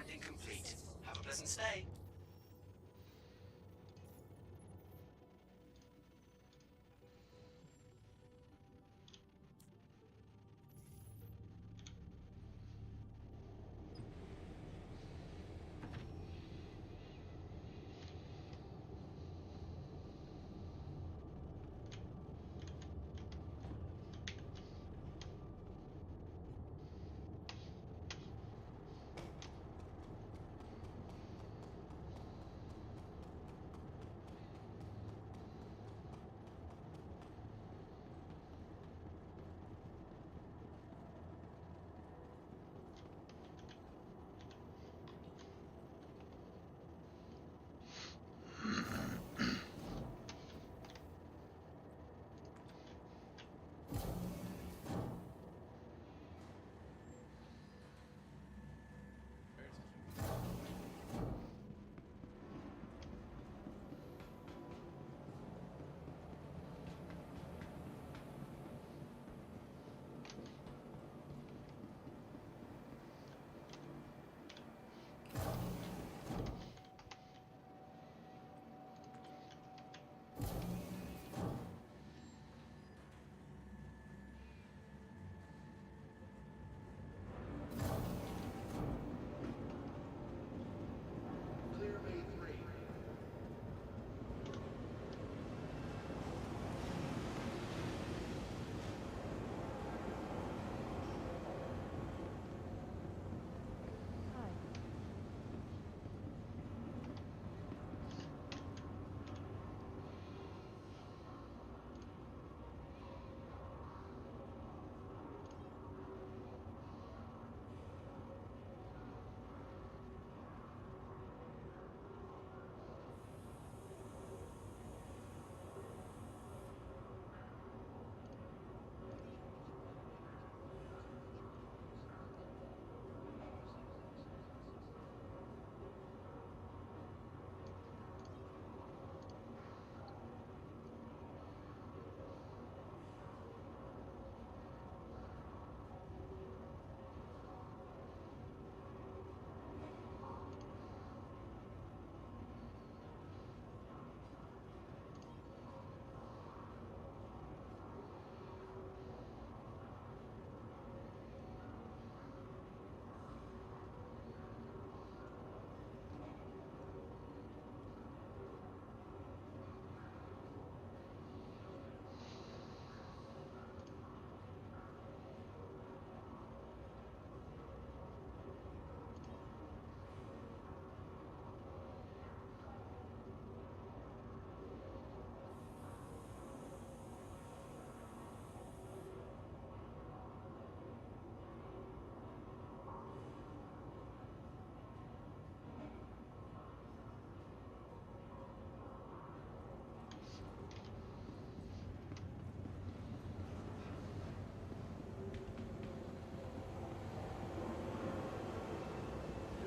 Landing complete. Have a pleasant stay. Clear Bay 3.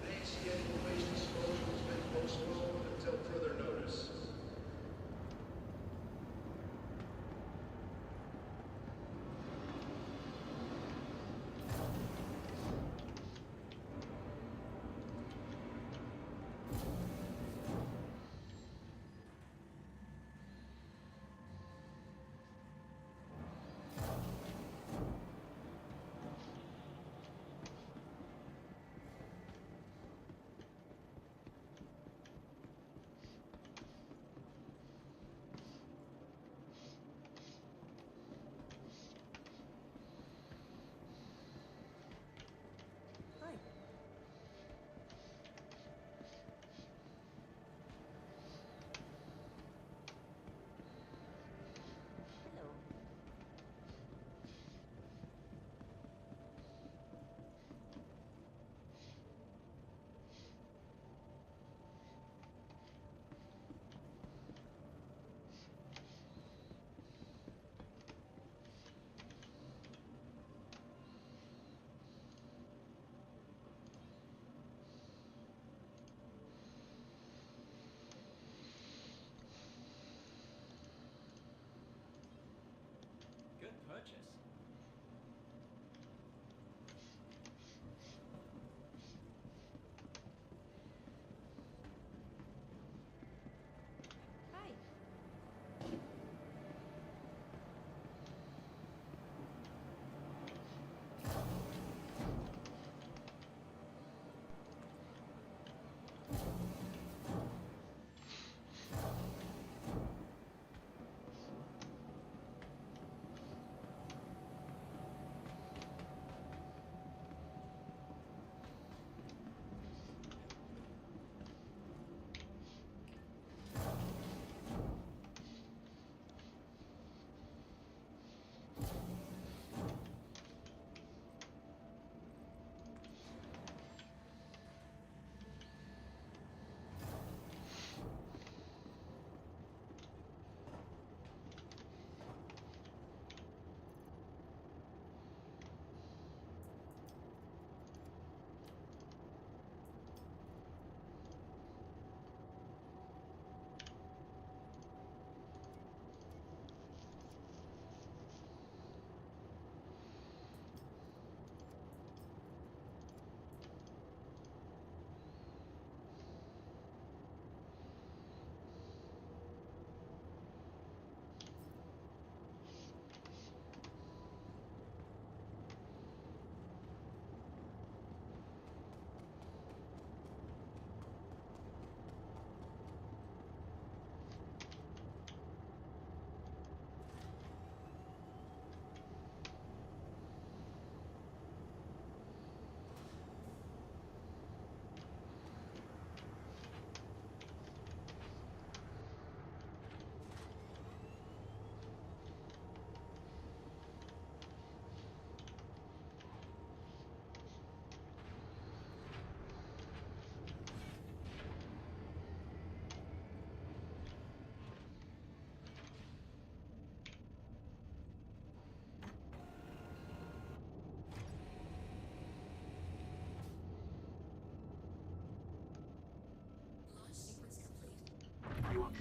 Today's scheduled waste disposal has been postponed until further notice. Hi. Hello. Good purchase.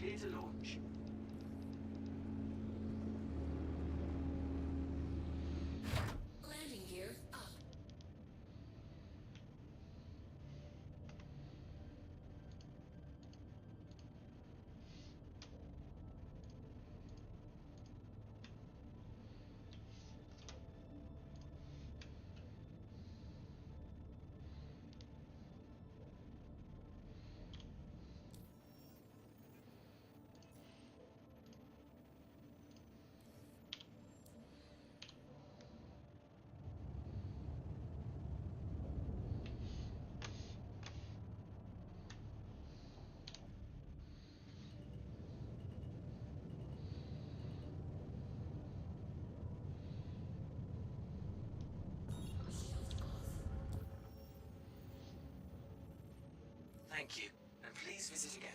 Clear to launch. Landing gear up. Thank you, and please visit again.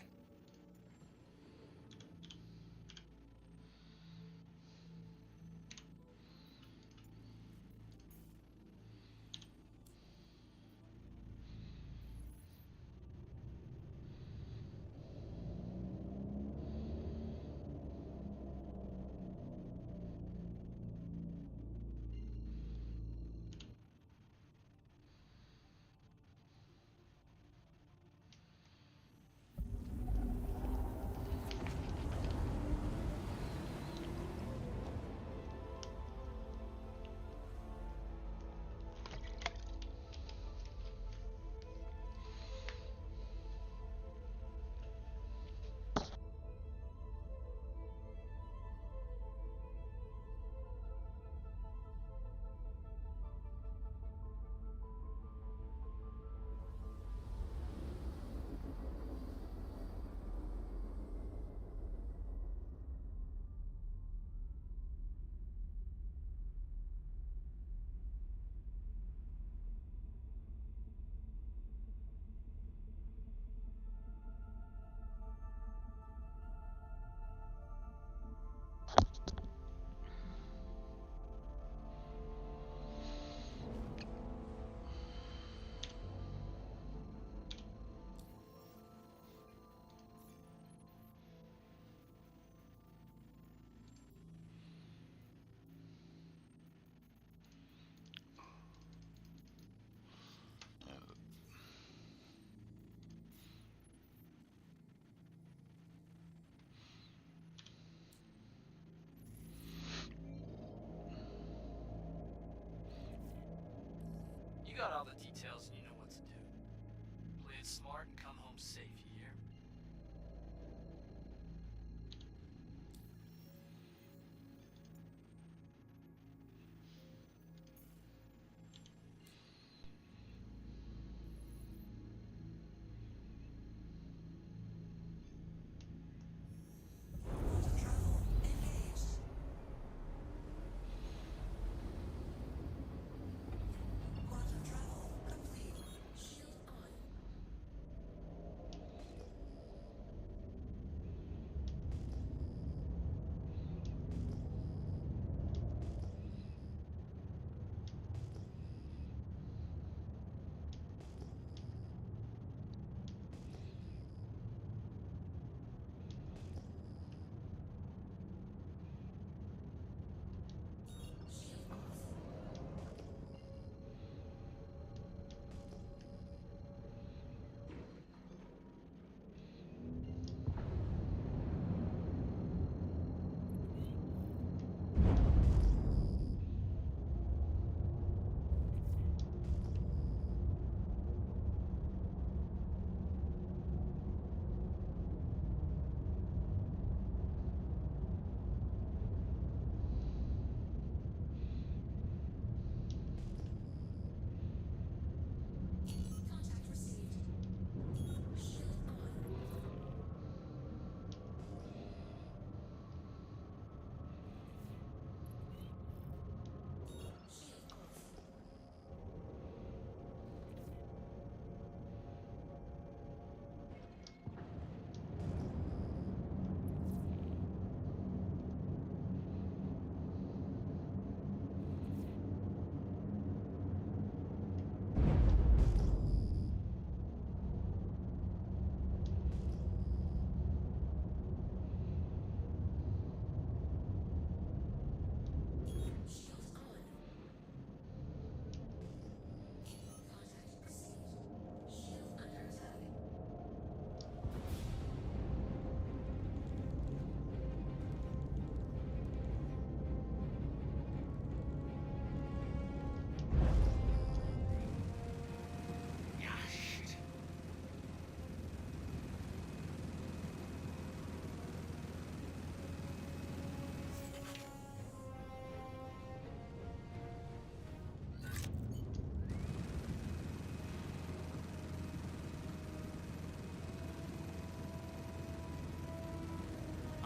You got all the details and you know what to do. Play it smart and come home safe, you hear? Quantum travel complete. Shield on.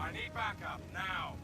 I need backup, now!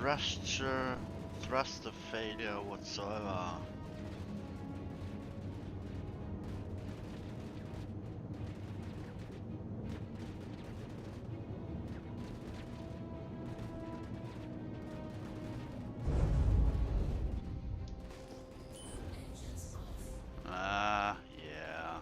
thruster failure whatsoever. Ah, yeah.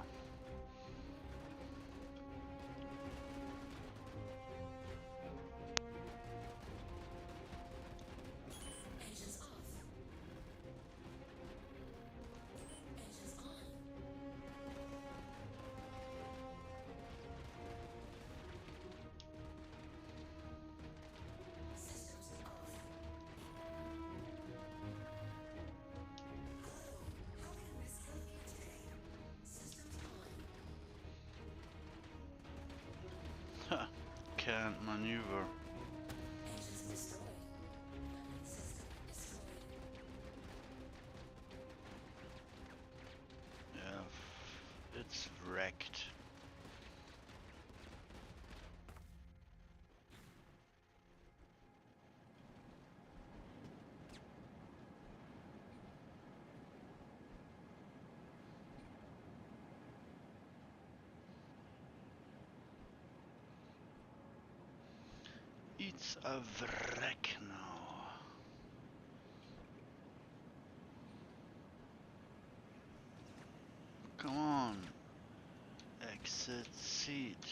Ha, can't maneuver. Yeah, it's wrecked. It's a wreck now. Come on. Exit seat.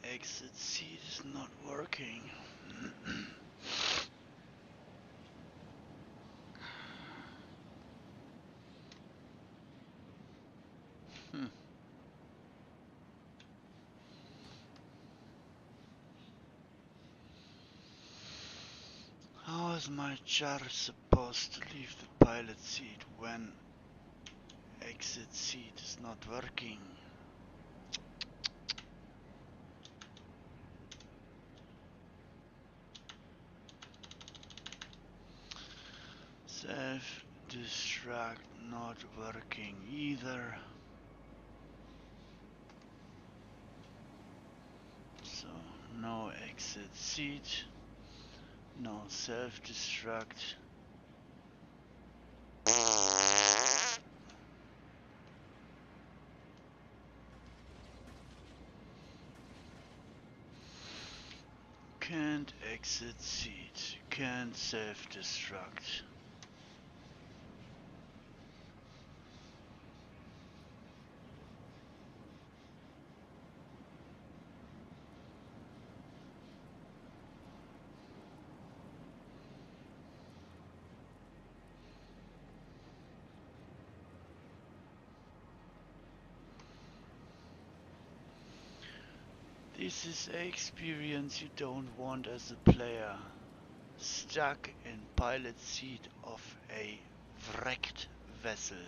Exit seat is not working. Hmm. How is my jar supposed to leave the pilot seat when exit seat is not working? Self-destruct not working either. So no exit seat, no self-destruct. Can't exit seat, can't self-destruct. This is an experience you don't want as a player. Stuck in pilot seat of a wrecked vessel.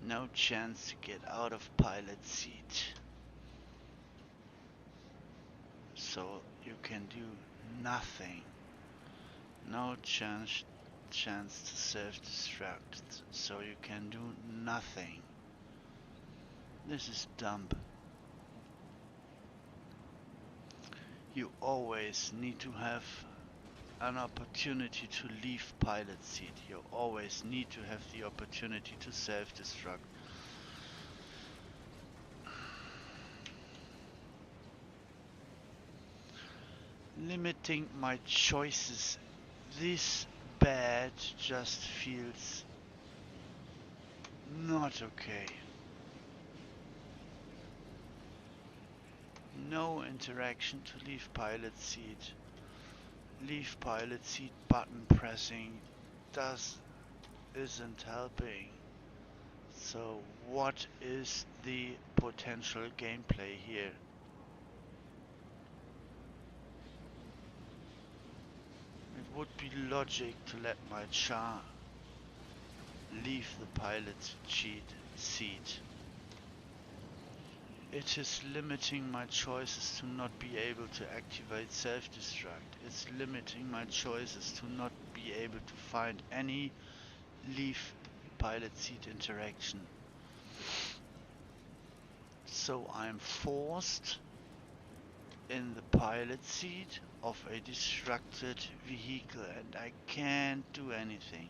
No chance to get out of pilot seat. So you can do nothing. No chance to self-destruct. So you can do nothing. This is dumb. You always need to have an opportunity to leave pilot seat. You always need to have the opportunity to self-destruct. Limiting my choices this bad just feels not okay. No interaction to leave pilot seat. Leave pilot seat button pressing isn't helping. So what is the potential gameplay here? It would be logic to let my char leave the pilot seat. It is limiting my choices to not be able to activate self-destruct. It's limiting my choices to not be able to find any leave pilot seat interaction. So I'm forced in the pilot seat of a destructed vehicle and I can't do anything.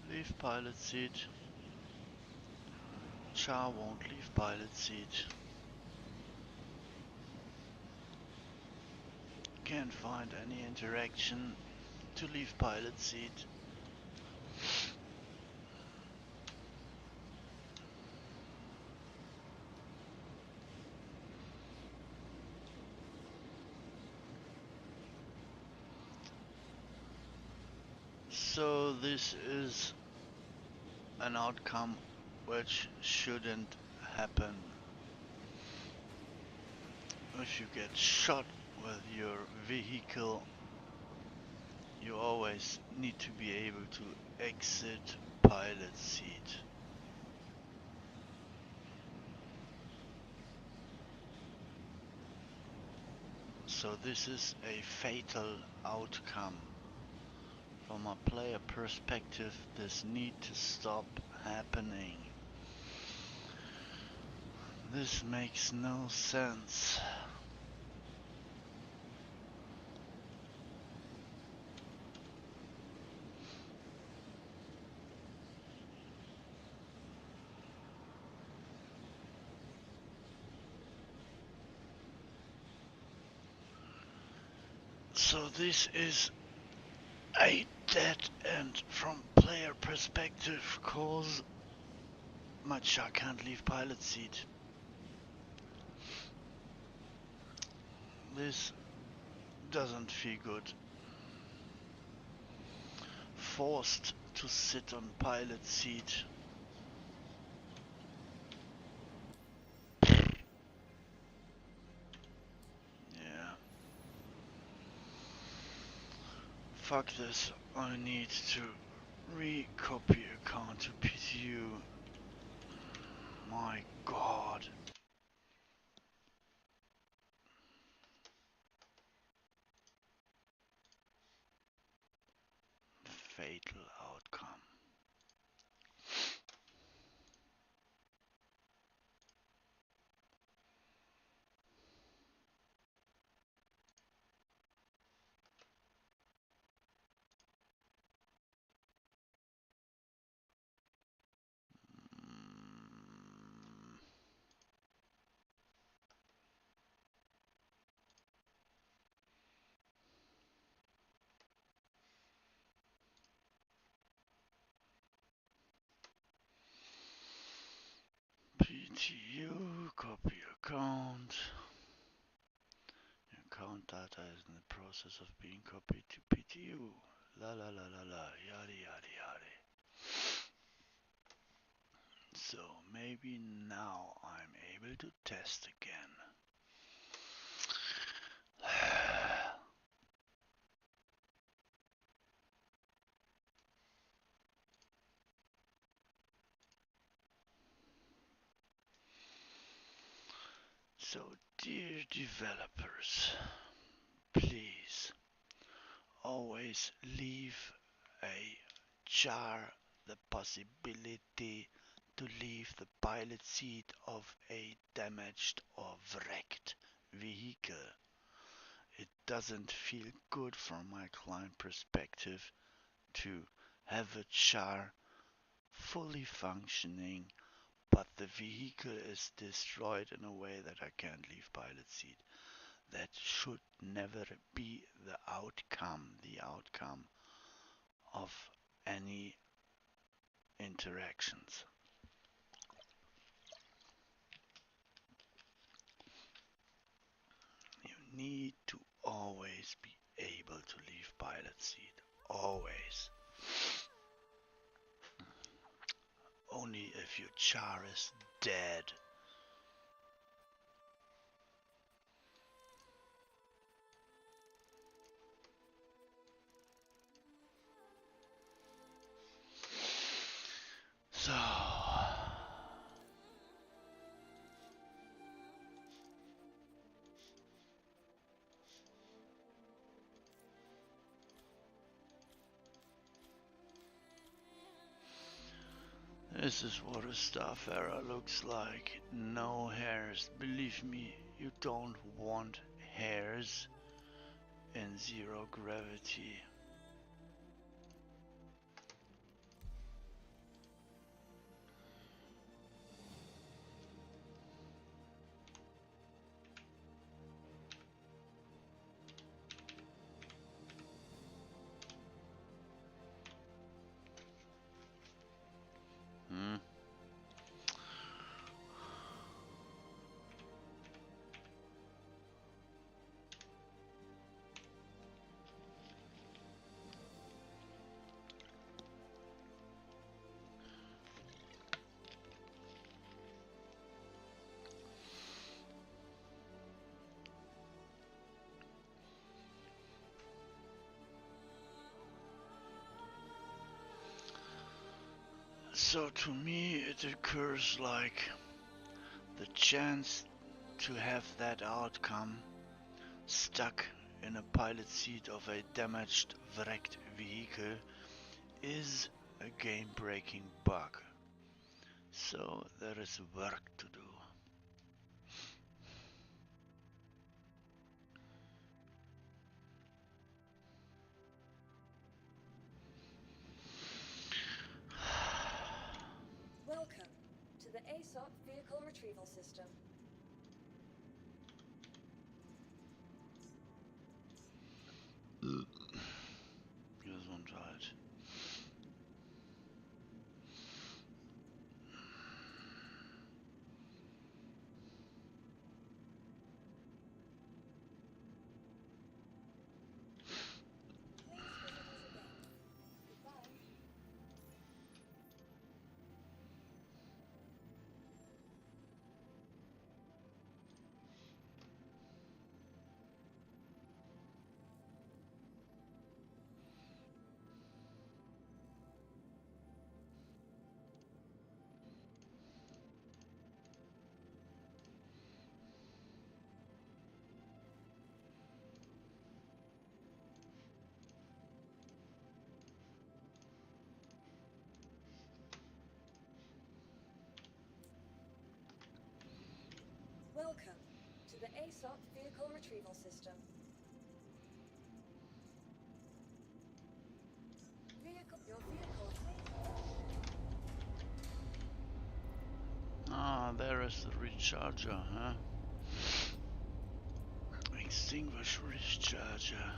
Leave pilot seat. Char won't leave pilot seat. Can't find any interaction to leave pilot seat. So this is an outcome which shouldn't happen. If you get shot with your vehicle, you always need to be able to exit pilot seat. So this is a fatal outcome. From a player perspective, this need to stop happening. This makes no sense. So this is a dead end from player perspective, cause my char can't leave pilot seat. This doesn't feel good. Forced to sit on pilot seat. Yeah. Fuck this. I need to recopy account to PTU. My god. Fatal outcome. PTU, copy account. Account data is in the process of being copied to PTU. La la la la la, yada yada yada. So maybe now I'm able to test again. So, dear developers, please always leave a jar the possibility to leave the pilot seat of a damaged or wrecked vehicle. It doesn't feel good from my client perspective to have a jar fully functioning, but the vehicle is destroyed in a way that I can't leave pilot seat. That should never be the outcome of any interactions. You need to always be able to leave pilot seat. Always. Only if your char is dead. So this is what a staff error looks like. No hairs. Believe me, you don't want hairs in zero gravity. Hmm. So to me it occurs like the chance to have that outcome stuck in a pilot seat of a damaged wrecked vehicle is a game breaking bug. So there is work to do. ASOP vehicle retrieval system. Gesundheit. Please visit us again. Goodbye. Welcome to the ASOP vehicle retrieval system. Your vehicle. Ah, there is the recharger, huh? Extinguish recharger.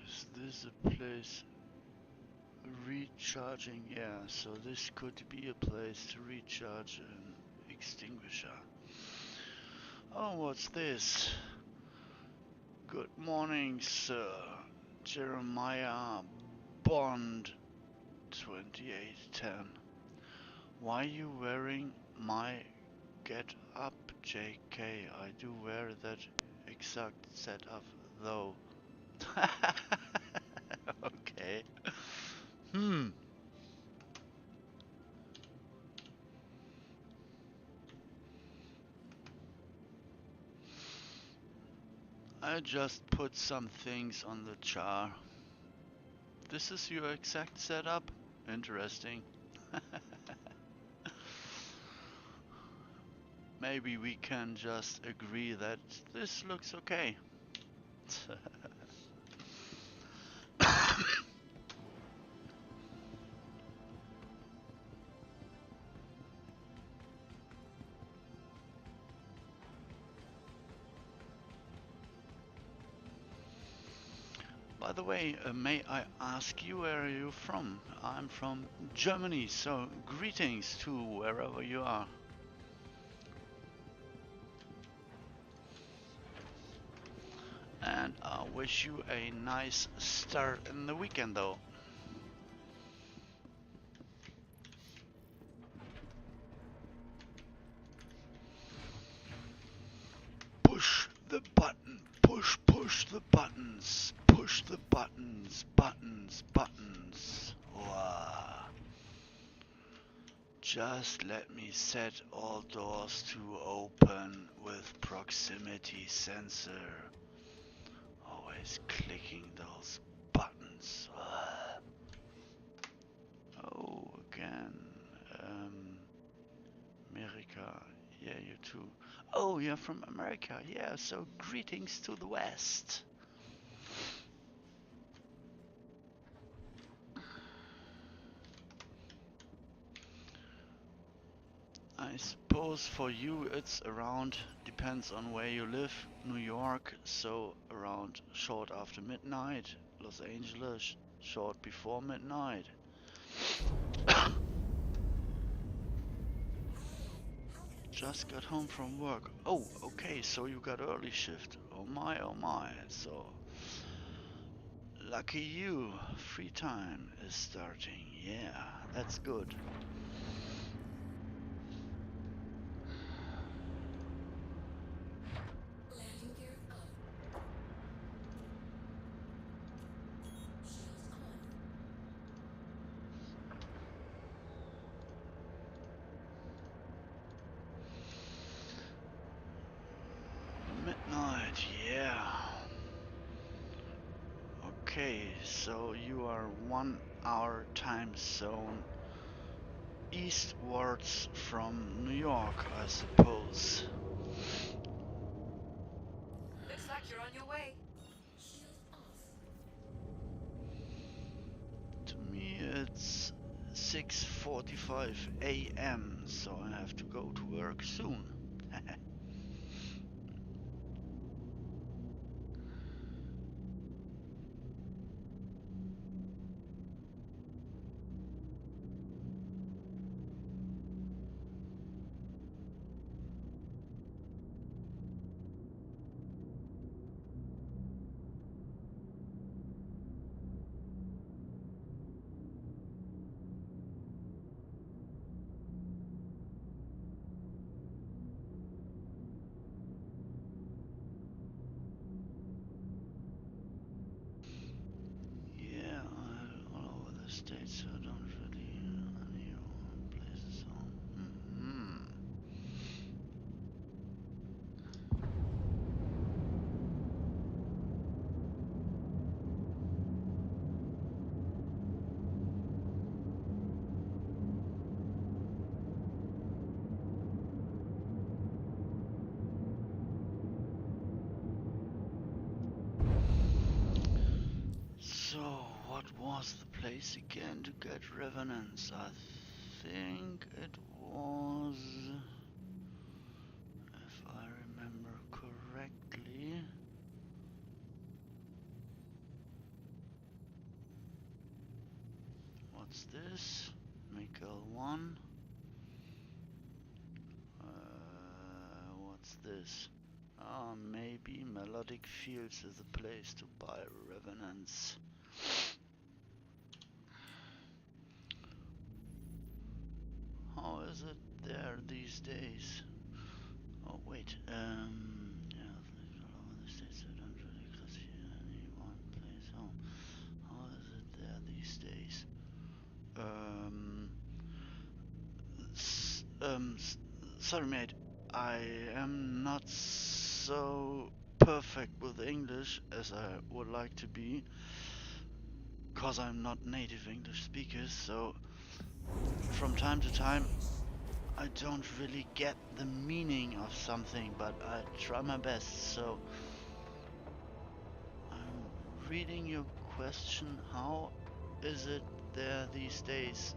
Is this a place recharging? Yeah, so this could be a place to recharge an extinguisher. Oh, what's this? Good morning, sir. Jeremiah Bond 2810. Why you wearing my get up, JK? I do wear that exact setup though. Okay. Hmm. I just put some things on the char. This is your exact setup? Interesting. Maybe we can just agree that this looks okay. By the way, may I ask you where are you from? I'm from Germany, so greetings to wherever you are. And I wish you a nice start in the weekend though. Push the button, push the buttons, push the buttons, buttons. Wow. Just let me set all doors to open with proximity sensor. Always clicking those buttons. revenants. Oh, again. America. Yeah, you too. Oh, you're from America. Yeah, so greetings to the West. I suppose for you it's around, depends on where you live, New York, so around short after midnight, Los Angeles, short before midnight. Just got home from work. Oh, okay, so you got early shift. Oh my, so lucky you, free time is starting. Yeah, that's good. Landing gear up. Shields on. Midnight, yeah. Okay, so you are 1 hour time zone eastwards from New York, I suppose. Looks like you're on your way. Shield off. To me it's 6:45 a.m., so I have to go to work soon. Yeah, all over the States, so I don't really any places home. So, what was the place again to get revenants? I think it was, if I remember correctly, what's this? Mikael 1. What's this? Maybe Melodic Fields is a place to buy revenants. How is it there these days? Oh wait, yeah, all over the States, so I don't really classify any one place home. How is it there these days? Sorry mate, I am not so perfect with English as I would like to be, cause I'm not native English speaker, so from time to time I don't really get the meaning of something, but I try my best. So I'm reading your question. How is it there these days?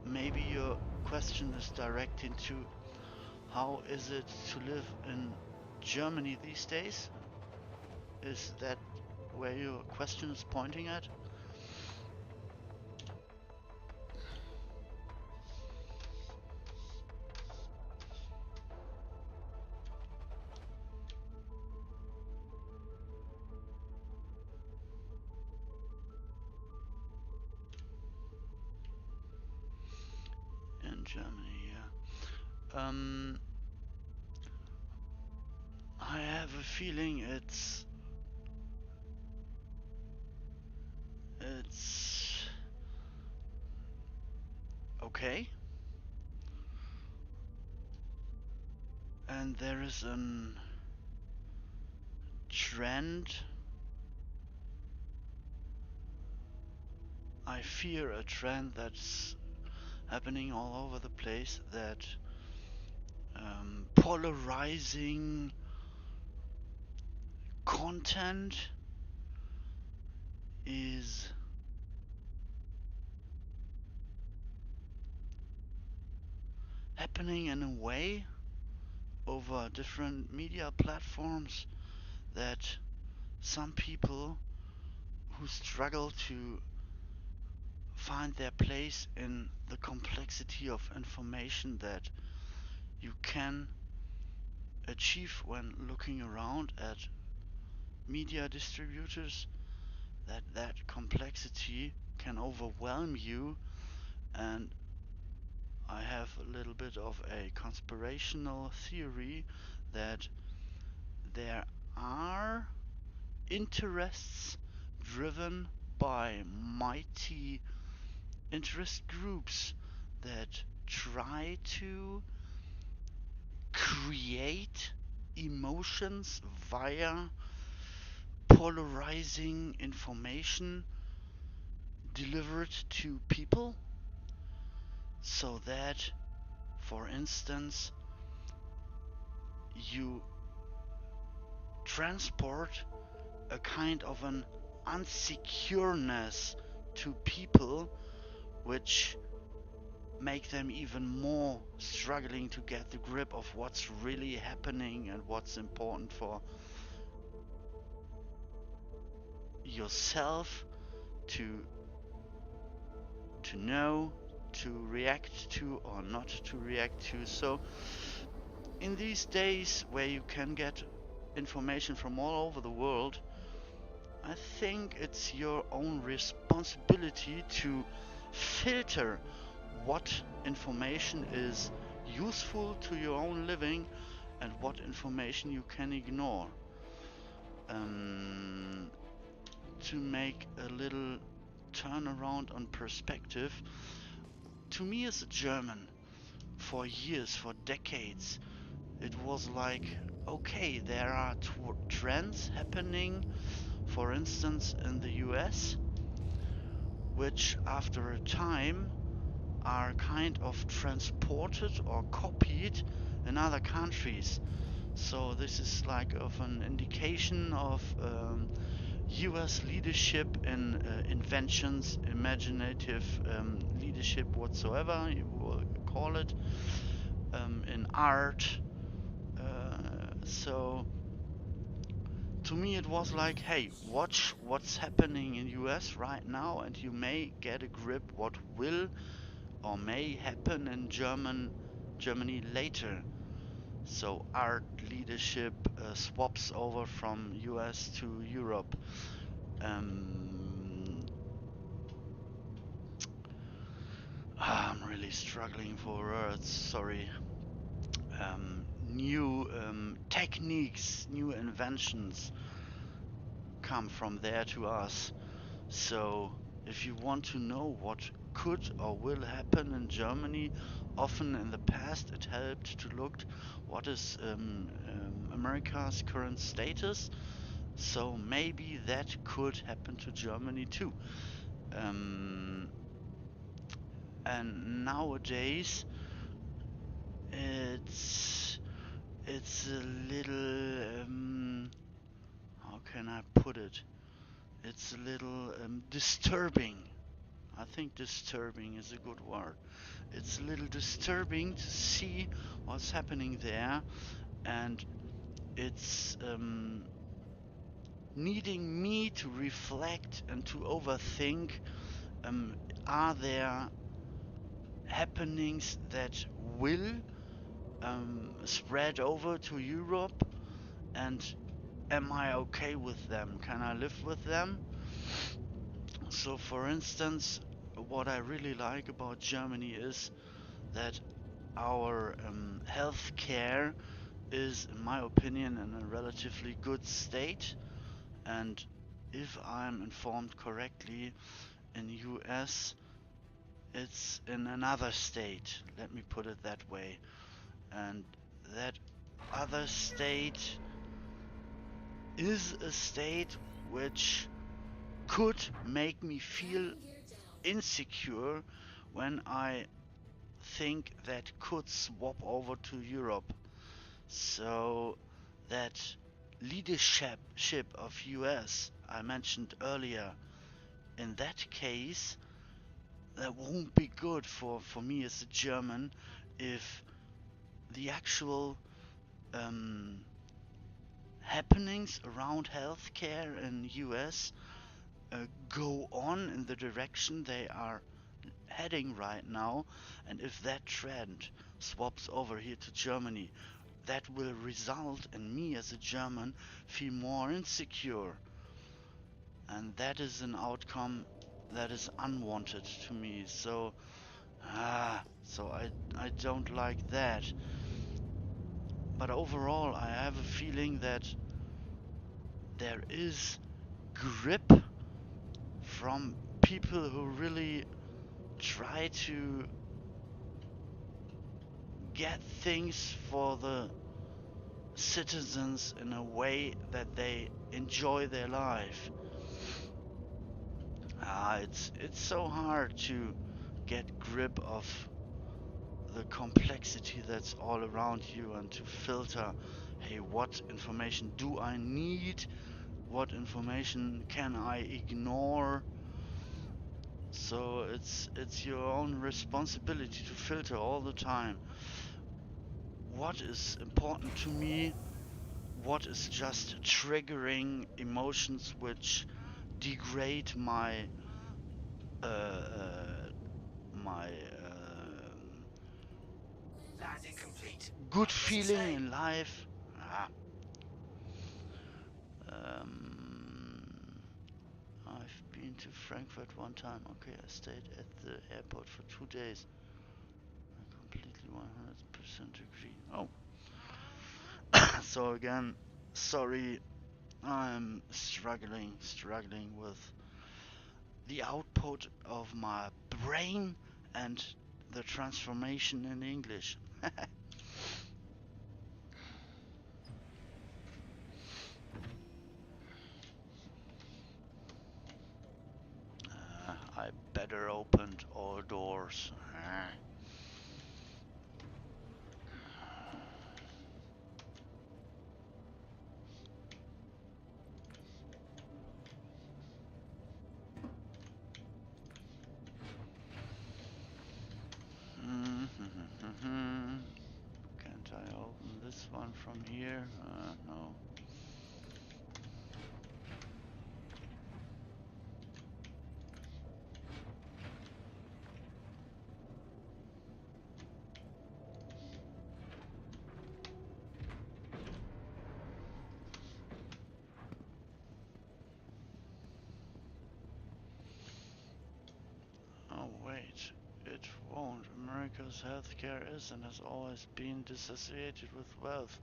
Maybe your question is directed to how is it to live in Germany these days? Is that where your question is pointing at? In Germany, yeah. I have a feeling it's okay. And there is an trend I fear a trend that's happening all over the place, that polarizing content is happening in a way over different media platforms that some people who struggle to find their place in the complexity of information that you can achieve when looking around at media distributors, that complexity can overwhelm you. And I have a little bit of a conspirational theory that there are interests driven by mighty interest groups that try to create emotions via polarizing information delivered to people, so that, for instance, you transport a kind of an unsecureness to people, which make them even more struggling to get the grip of what's really happening and what's important for yourself to know, to react to or not to react to. So in these days where you can get information from all over the world, I think it's your own responsibility to filter what information is useful to your own living and what information you can ignore. To make a little turnaround on perspective, to me as a German, for years, for decades, it was like, okay, there are trends happening, for instance, in the US, which after a time are kind of transported or copied in other countries. So this is like of an indication of US leadership in inventions, imaginative leadership whatsoever you will call it, in art. So to me it was like, hey, watch what's happening in US right now and you may get a grip what will or may happen in Germany later. So art leadership swaps over from US to Europe. I'm really struggling for words, sorry. New techniques, new inventions come from there to us. So if you want to know what could or will happen in Germany, often in the past it helped to look what is America's current status. So maybe that could happen to Germany too. And nowadays it's a little how can I put it? It's a little disturbing. I think disturbing is a good word. It's a little disturbing to see what's happening there, and it's needing me to reflect and to overthink. Are there happenings that will spread over to Europe, and am I okay with them? Can I live with them? So, for instance, what I really like about Germany is that our healthcare is, in my opinion, in a relatively good state. And if I'm informed correctly, in US, it's in another state. Let me put it that way. And that other state is a state which could make me feel insecure when I think that could swap over to Europe. So that leadership of US I mentioned earlier, in that case, that won't be good for me as a German if the actual happenings around healthcare in US go on in the direction they are heading right now, and if that trend swaps over here to Germany, that will result in me as a German feel more insecure, and that is an outcome that is unwanted to me. So I don't like that. But overall, I have a feeling that there is grip from people who really try to get things for the citizens in a way that they enjoy their life. It's so hard to get grip of the complexity that's all around you and to filter, hey, what information do I need? What information can I ignore? So it's your own responsibility to filter all the time. What is important to me? What is just triggering emotions which degrade my uh, uh, my Landing complete. good What does it feeling say? in life? Ah, um, I've been to Frankfurt one time. Okay, I stayed at the airport for 2 days. I completely 100% agree. Oh, so again, sorry, I'm struggling with the output of my brain and the transformation in English. I better opened all doors. Can't I open this one from here? No. Oh wait, it won't. America's healthcare is and has always been disassociated with wealth.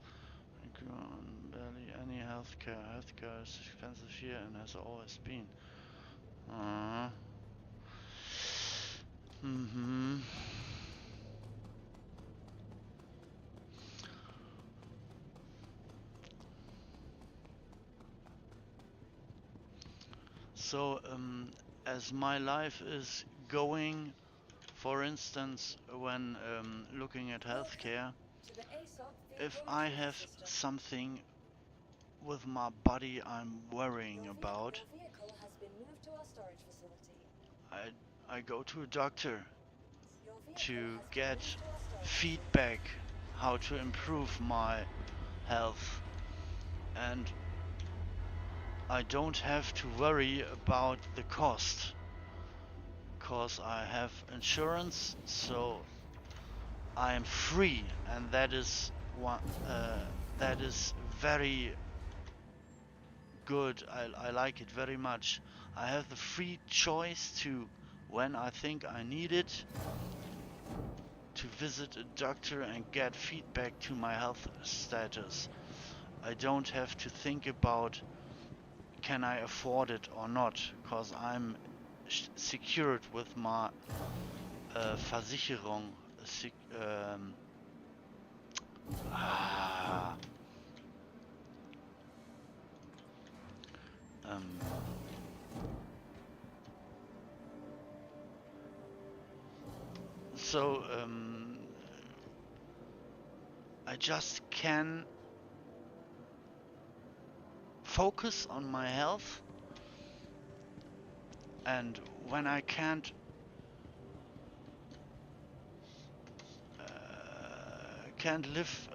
Barely any healthcare. Healthcare is expensive here and has always been. Uh, mm-hmm. So, as my life is going, for instance, when looking at healthcare, To the ASOP if vehicle I retrieval have system. something with my body I'm worrying about, Your vehicle has been moved to our storage facility. I I go to a doctor Your vehicle to has been get moved to our storage facility. feedback how to improve my health, and I don't have to worry about the cost because I have insurance, so I am free, and that is one that is very good. I like it very much. I have the free choice to, when I think I need it, to visit a doctor and get feedback to my health status. I don't have to think about can I afford it or not, because I'm secured with my Versicherung. Ah, um, So I just can focus on my health, and when I can't live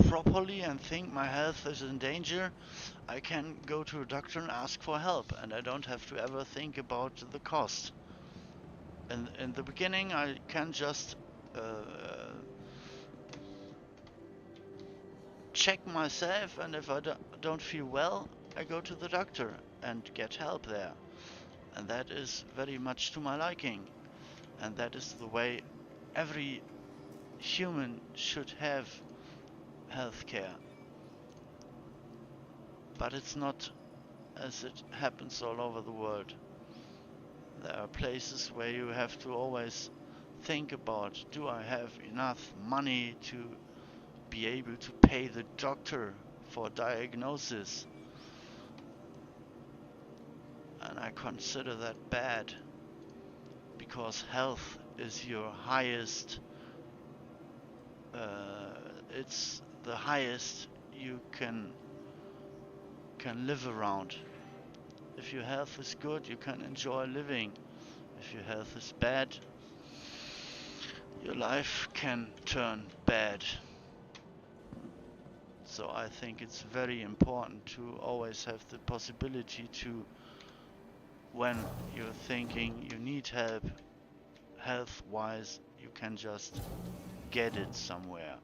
properly and think my health is in danger, I can go to a doctor and ask for help, and I don't have to ever think about the cost. In the beginning, I can just check myself, and if I don't feel well, I go to the doctor and get help there. And that is very much to my liking. And that is the way every human should have healthcare. But it's not as it happens all over the world. There are places where you have to always think about, do I have enough money to be able to pay the doctor for diagnosis? And I consider that bad, because health is your highest, it's the highest you can live around. If your health is good, you can enjoy living. If your health is bad, your life can turn bad. So I think it's very important to always have the possibility to, when you're thinking you need help health-wise, you can just get it somewhere.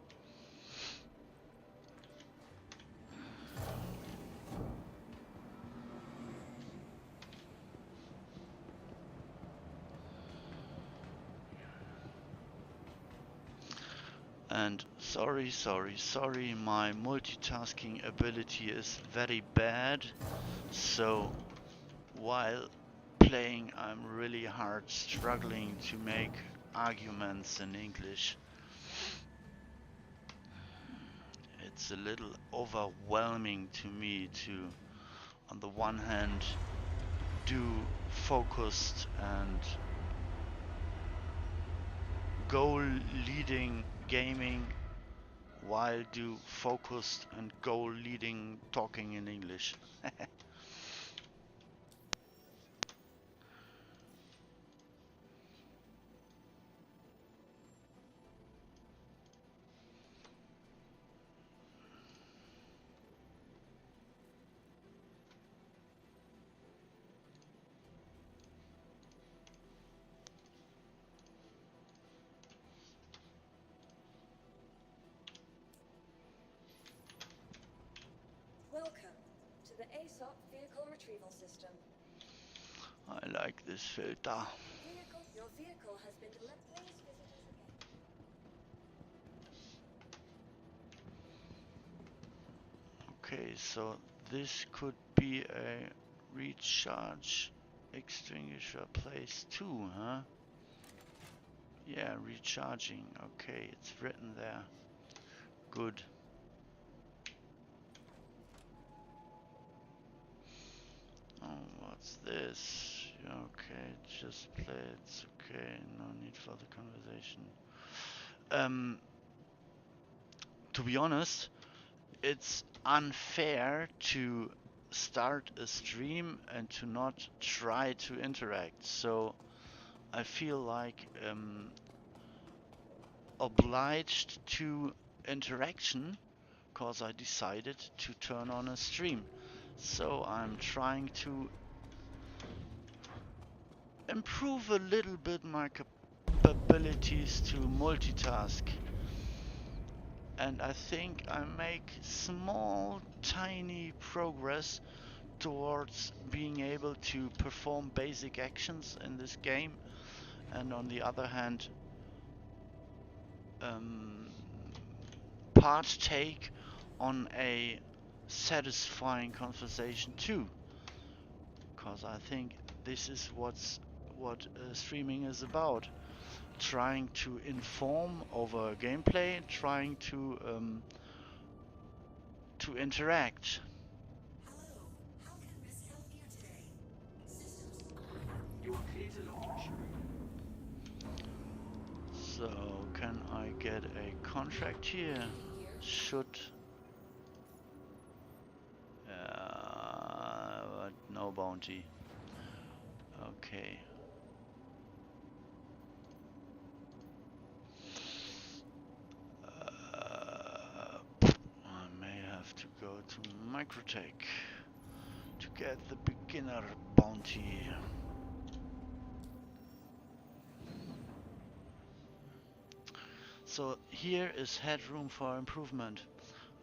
And sorry, my multitasking ability is very bad. So while playing, I'm really hard struggling to make arguments in English. It's a little overwhelming to me to, on the one hand, do focused and goal leading gaming while do focused and goal leading talking in English. Welcome to the ASOP vehicle retrieval system. I like this filter. Your vehicle has been delivered. Please visit us again. Okay, so this could be a recharge extinguisher place too, huh? Yeah, recharging. Okay, it's written there. Good. Oh, what's this? Okay, just play. It's okay. No need for the conversation. To be honest, it's unfair to start a stream and to not try to interact. So I feel like obliged to interaction because I decided to turn on a stream. So I'm trying to improve a little bit my capabilities to multitask. And I think I make small, tiny progress towards being able to perform basic actions in this game, and on the other hand, partake on a satisfying conversation too, because I think this is what streaming is about: trying to inform over gameplay, trying to interact. Hello. How can Miss help you today? Systems. You are clear to launch. contract here should but no bounty. Okay. I may have to go to Microtech to get the beginner bounty. So here is headroom for improvement.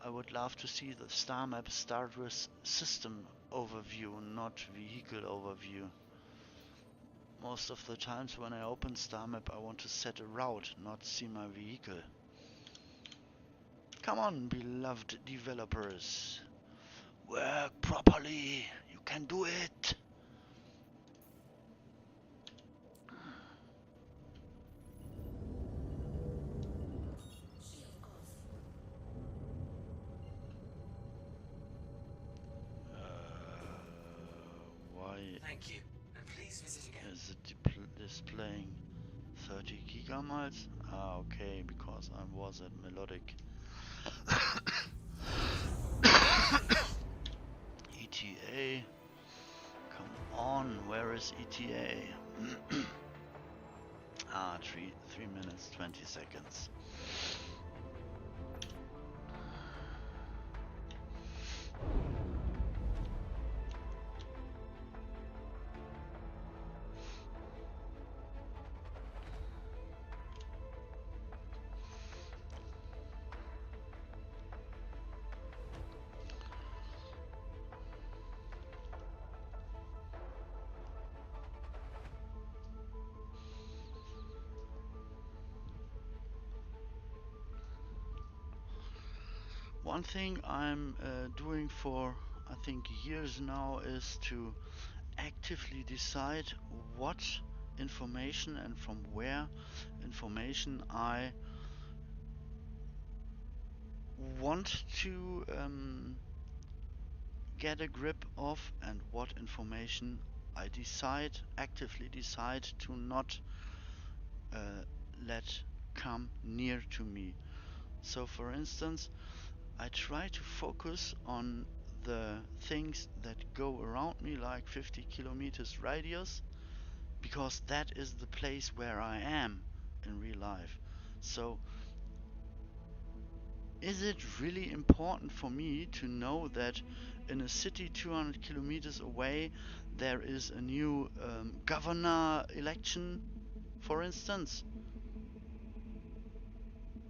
I would love to see the star map start with system overview, not vehicle overview. Most of the times when I open star map I want to set a route, not see my vehicle. Come on, beloved developers. Work properly. You can do it. Why Thank you, and please visit again. is it displaying 30 gigamiles? Ah, okay, because I was at Melodic. ETA. Come on, where is ETA? Ah, 3 minutes 20 seconds. One thing I'm doing for I think years now is to actively decide what information and from where information I want to get a grip of and what information I actively decide to not let come near to me. So for instance, I try to focus on the things that go around me, like 50 kilometers radius, because that is the place where I am in real life. So is it really important for me to know that in a city 200 kilometers away there is a new governor election, for instance?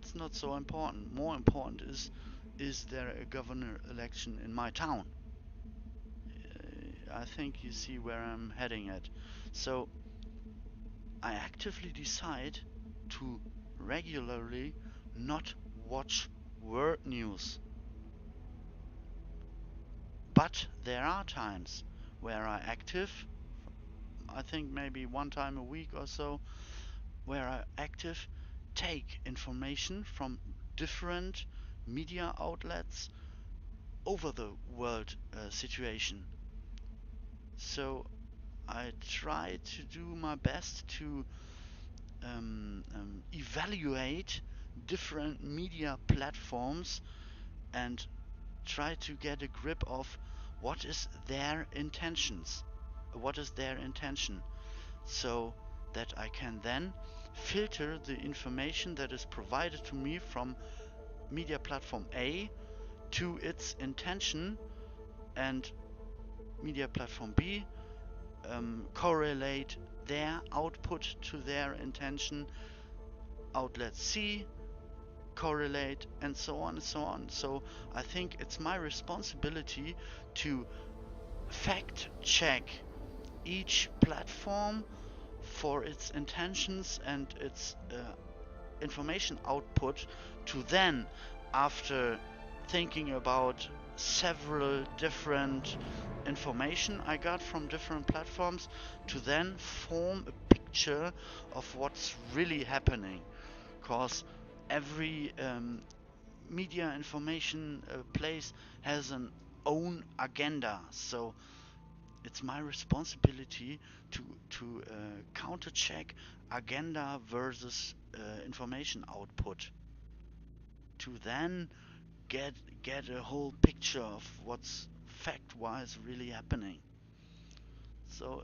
It's not so important. More important is there a governor election in my town? I think you see where I'm heading at. So I actively decide to regularly not watch world news. But there are times where I think maybe one time a week or so, where I take information from different media outlets over the world situation. So I try to do my best to evaluate different media platforms and try to get a grip of what is their intention, so that I can then filter the information that is provided to me from media platform A to its intention, and media platform B correlate their output to their intention, outlet C correlate, and so on and so on. So I think it's my responsibility to fact check each platform for its intentions and its information output, to then, after thinking about several different information I got from different platforms, to then form a picture of what's really happening. Because every media information place has an own agenda. So it's my responsibility to counter check agenda versus information output. to then get a whole picture of what's fact-wise really happening. So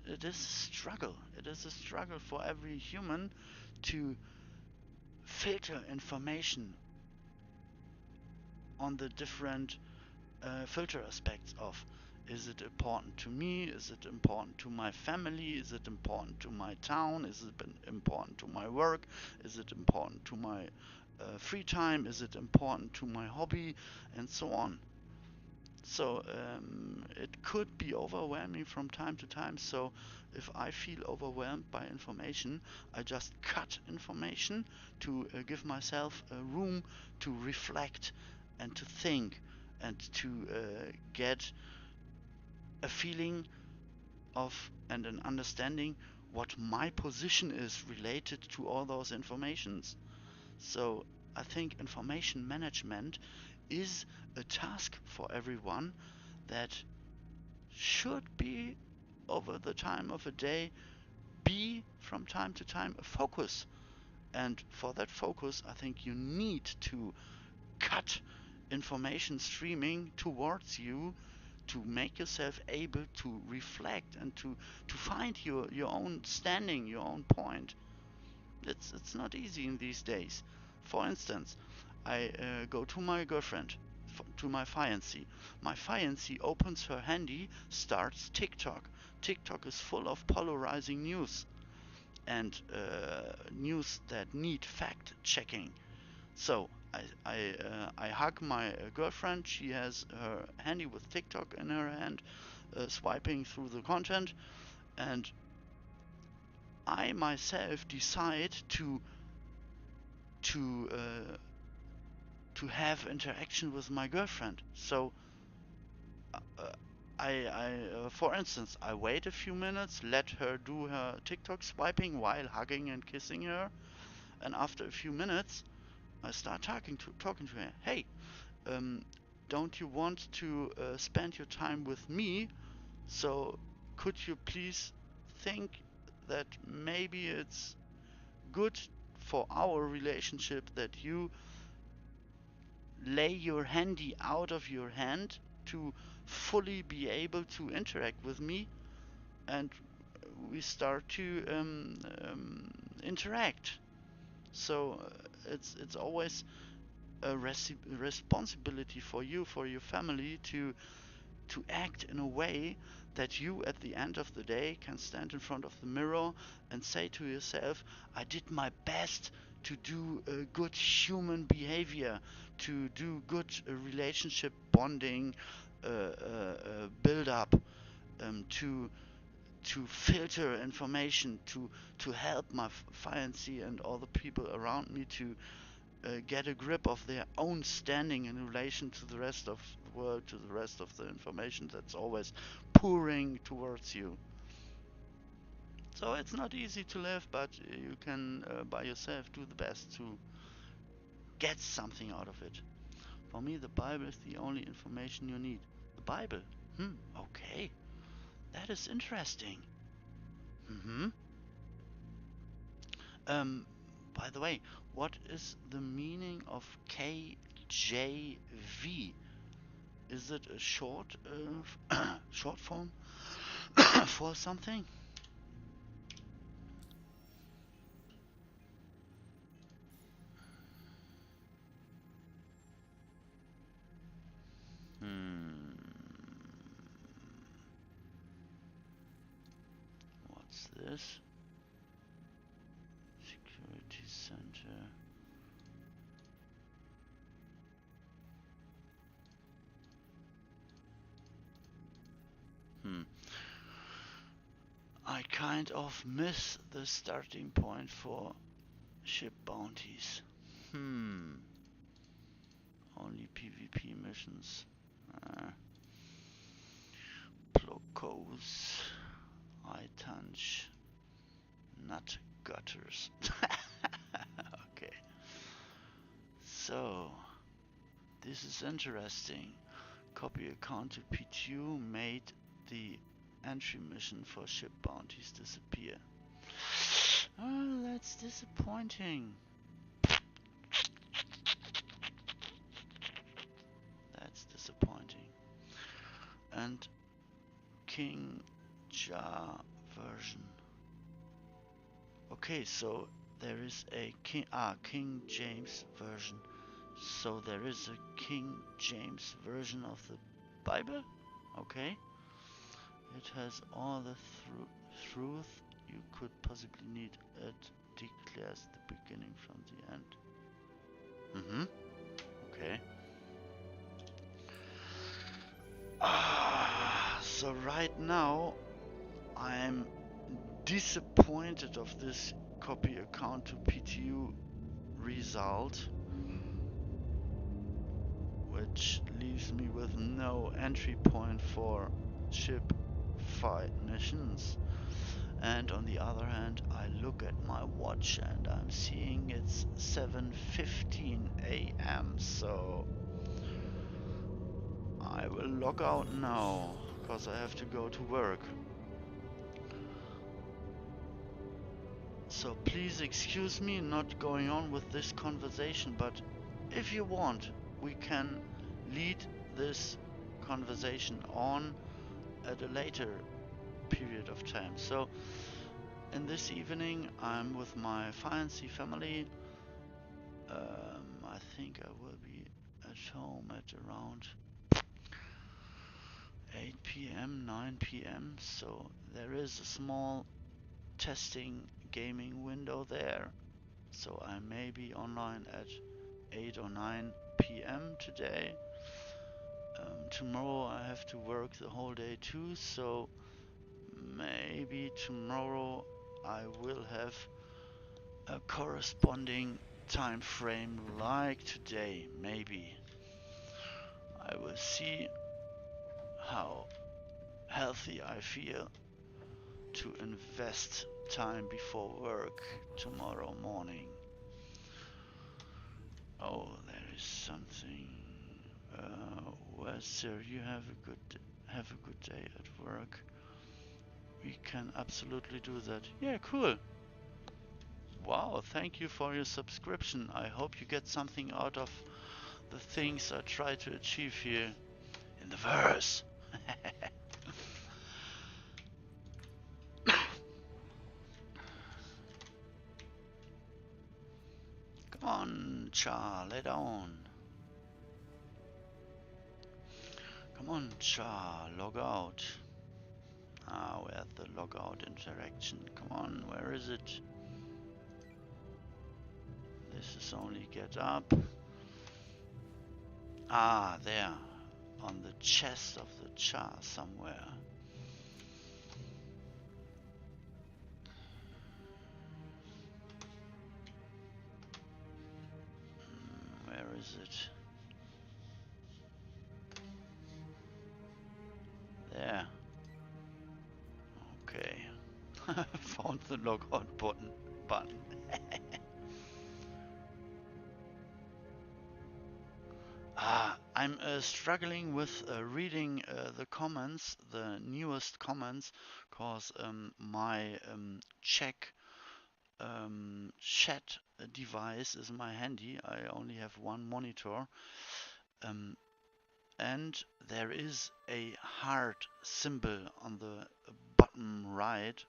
it is a struggle. It is a struggle for every human to filter information on the different filter aspects of, is it important to me, is it important to my family, is it important to my town, is it important to my work, is it important to my free time, is it important to my hobby, and so on. So it could be overwhelming from time to time. So if I feel overwhelmed by information, I just cut information to give myself a room to reflect and to think and to get a feeling of and an understanding what my position is related to all those informations. So I think information management is a task for everyone that should be, over the time of a day, be from time to time a focus. And for that focus, I think you need to cut information streaming towards you to make yourself able to reflect and to find your own standing, your own point. It's not easy in these days. For instance, I go to my girlfriend, to my fiancée. My fiancée opens her handy, starts TikTok. TikTok is full of polarizing news and news that need fact checking. So I hug my girlfriend. She has her handy with TikTok in her hand, swiping through the content, and I myself decide to uh, to have interaction with my girlfriend. So for instance, I wait a few minutes, let her do her TikTok swiping while hugging and kissing her, and after a few minutes, I start talking to her. Hey, um, don't you want to spend your time with me? So could you please think that maybe it's good for our relationship that you lay your handy out of your hand to fully be able to interact with me, and we start to interact. So it's always a responsibility for you, for your family, to act in a way that you at the end of the day can stand in front of the mirror and say to yourself, I did my best to do a good human behavior, to do good relationship bonding, build up, to filter information, to help my fiancé and all the people around me to get a grip of their own standing in relation to the rest of the world, to the rest of the information that's always pouring towards you. So it's not easy to live, but you can by yourself do the best to get something out of it. For me, the Bible is the only information you need. The Bible? Okay. That is interesting. Mm-hmm. Um, by the way, what is the meaning of KJV? Is it a short short form for something? What's this? Security center. I kind of miss the starting point for ship bounties. Only PvP missions. Plokos. Itanch. Nut gutters. Okay. So, this is interesting. Copy account to P2 made the entry mission for ship bounties disappear. Oh, that's disappointing. and King Ja version. Okay, so there is a King James version. So there is a King James version of the Bible? Okay. It has all the truth you could possibly need. It declares the beginning from the end. Mm-hmm. Okay. So right now I'm disappointed of this copy account to PTU result, which leaves me with no entry point for ship fight missions. And on the other hand, I look at my watch and I'm seeing it's 7:15 a.m. So I will log out now because I have to go to work. So please excuse me not going on with this conversation, but if you want, we can lead this conversation on at a later period of time. So in this evening I'm with my fancy family. I think I will be at home at around 8 p.m., 9 p.m. So there is a small testing gaming window there. So I may be online at 8 or 9 p.m. today. Tomorrow I have to work the whole day too, so maybe tomorrow I will have a corresponding time frame like today. Maybe I will see how healthy I feel to invest time before work tomorrow morning. Oh, there is something. Well, sir, you have a good day at work. We can absolutely do that. Yeah, cool. Wow, thank you for your subscription. I hope you get something out of the things I try to achieve here in the verse. Come on, Char, lay down. Come on, Char, log out. Where's the logout interaction? Come on, where is it? This is only get up. There. On the chest of the Char somewhere. Where is it? There. Okay. Found the logout button. I'm struggling with reading the comments, the newest comments, cause my check chat device is my handy. I only have one monitor, and there is a heart symbol on the bottom right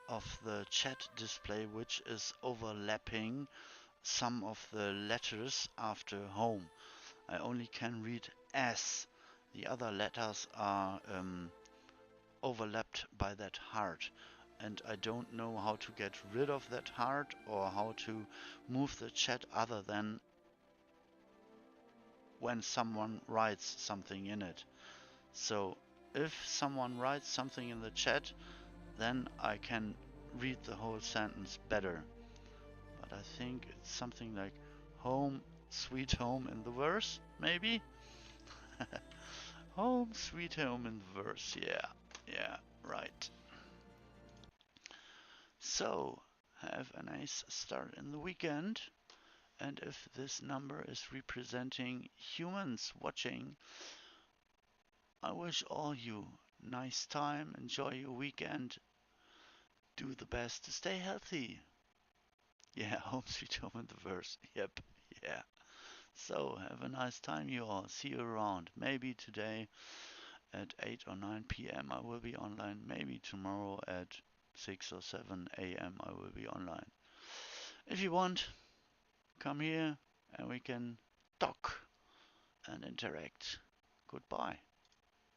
of the chat display, which is overlapping some of the letters after home. I only can read S. The other letters are overlapped by that heart, and I don't know how to get rid of that heart or how to move the chat other than when someone writes something in it. So if someone writes something in the chat, then I can read the whole sentence better. But I think it's something like home sweet home in the verse, maybe? Home sweet home in the verse, yeah, right. So, have a nice start in the weekend. And if this number is representing humans watching, I wish all you nice time, enjoy your weekend, do the best to stay healthy. Yeah, home sweet home in the verse. Yep, yeah. So have a nice time you all. See you around. Maybe today at 8 or 9 p.m. I will be online. Maybe tomorrow at 6 or 7 a.m. I will be online. If you want, come here and we can talk and interact. Goodbye.